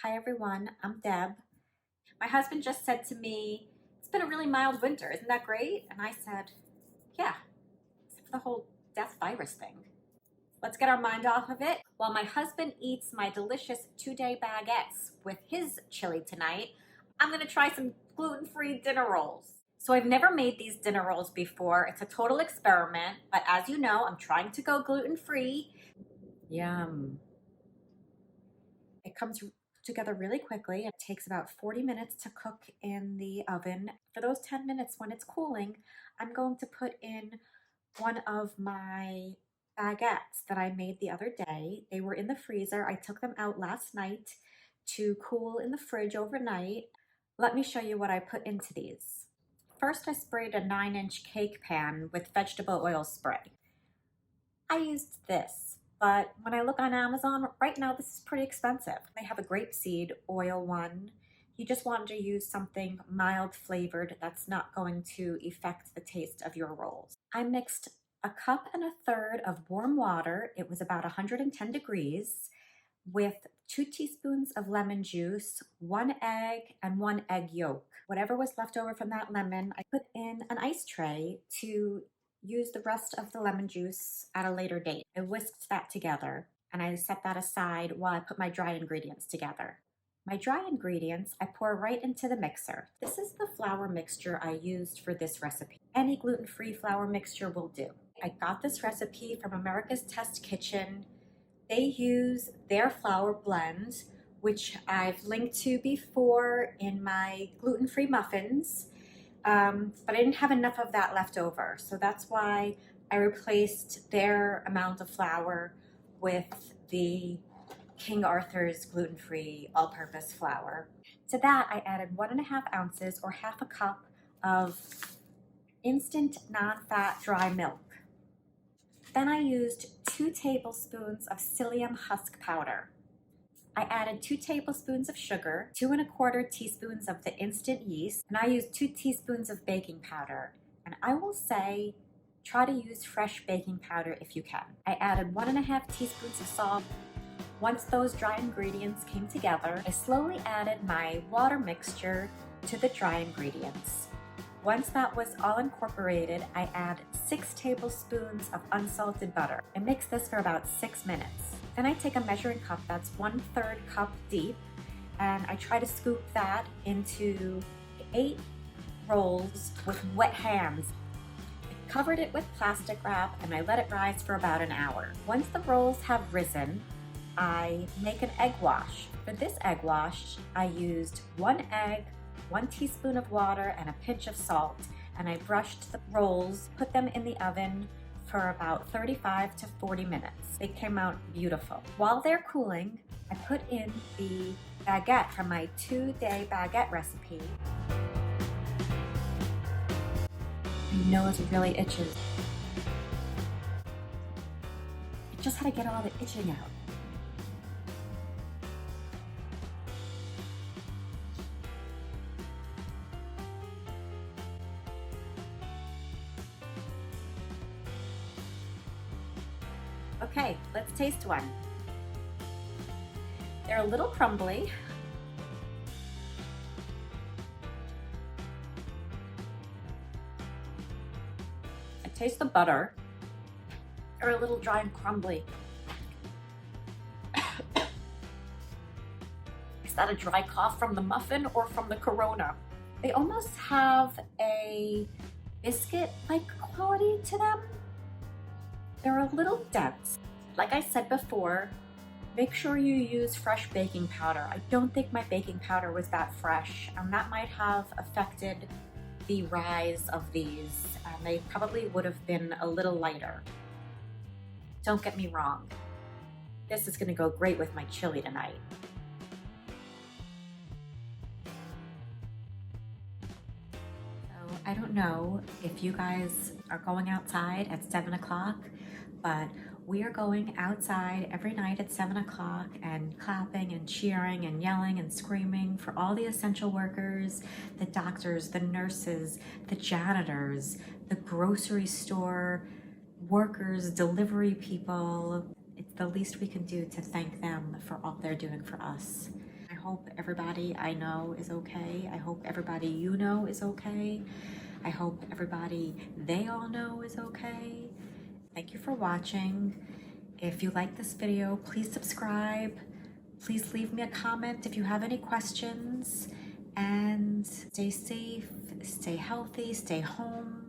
Hi everyone, I'm Deb. My husband just said to me, it's been a really mild winter, isn't that great? And I said, yeah, except for the whole death virus thing. Let's get our mind off of it. While my husband eats my delicious 2-day baguettes with his chili tonight, I'm gonna try some gluten-free dinner rolls. So I've never made these dinner rolls before. It's a total experiment, but as you know, I'm trying to go gluten-free. Yum. It comes together really quickly. It takes about 40 minutes to cook in the oven. For those 10 minutes when it's cooling, I'm going to put in one of my baguettes that I made the other day. They were in the freezer. I took them out last night to cool in the fridge overnight. Let me show you what I put into these. First, I sprayed a 9-inch cake pan with vegetable oil spray. I used this, but when I look on Amazon, right now this is pretty expensive. They have a grapeseed oil one. You just wanted to use something mild flavored that's not going to affect the taste of your rolls. I mixed 1.33 cups of warm water. It was about 110 degrees with 2 teaspoons of lemon juice, 1 egg, and 1 egg yolk. Whatever was left over from that lemon, I put in an ice tray to use the rest of the lemon juice at a later date. I whisked that together and I set that aside while I put my dry ingredients together. My dry ingredients I pour right into the mixer. This is the flour mixture I used for this recipe. Any gluten-free flour mixture will do. I got this recipe from America's Test Kitchen. They use their flour blend, which I've linked to before in my gluten-free muffins, but I didn't have enough of that left over. So that's why I replaced their amount of flour with the King Arthur's gluten-free all-purpose flour. To that, I added 1.5 ounces or 1/2 cup of instant non-fat dry milk. Then I used 2 tablespoons of psyllium husk powder. I added 2 tablespoons of sugar, 2¼ teaspoons of the instant yeast, and I used 2 teaspoons of baking powder. And I will say, try to use fresh baking powder if you can. I added 1½ teaspoons of salt. Once those dry ingredients came together, I slowly added my water mixture to the dry ingredients. Once that was all incorporated, I add 6 tablespoons of unsalted butter. I mix this for about 6 minutes. Then I take a measuring cup that's 1/3 cup deep, and I try to scoop that into 8 rolls with wet hands. I covered it with plastic wrap and I let it rise for about an hour. Once the rolls have risen, I make an egg wash. For this egg wash, I used 1 egg, 1 teaspoon of water, and a pinch of salt, and I brushed the rolls, put them in the oven for about 35 to 40 minutes. They came out beautiful. While they're cooling, I put in the baguette from my 2-day baguette recipe. My nose really itches. I just had to get all the itching out. Okay, let's taste one. They're a little crumbly. I taste the butter. They're a little dry and crumbly. Is that a dry cough from the muffin or from the Corona? They almost have a biscuit-like quality to them. They're a little dense. Like I said before, make sure you use fresh baking powder. I don't think my baking powder was that fresh, and that might have affected the rise of these, and they probably would have been a little lighter. Don't get me wrong. This is gonna go great with my chili tonight. So I don't know if you guys are going outside at 7 o'clock, but we are going outside every night at 7 o'clock and clapping and cheering and yelling and screaming for all the essential workers, the doctors, the nurses, the janitors, the grocery store workers, delivery people. It's the least we can do to thank them for all they're doing for us. I hope everybody I know is okay. I hope everybody you know is okay. I hope everybody they all know is okay. Thank you for watching. If you like this video, please subscribe. Please leave me a comment if you have any questions. And stay safe, stay healthy, stay home.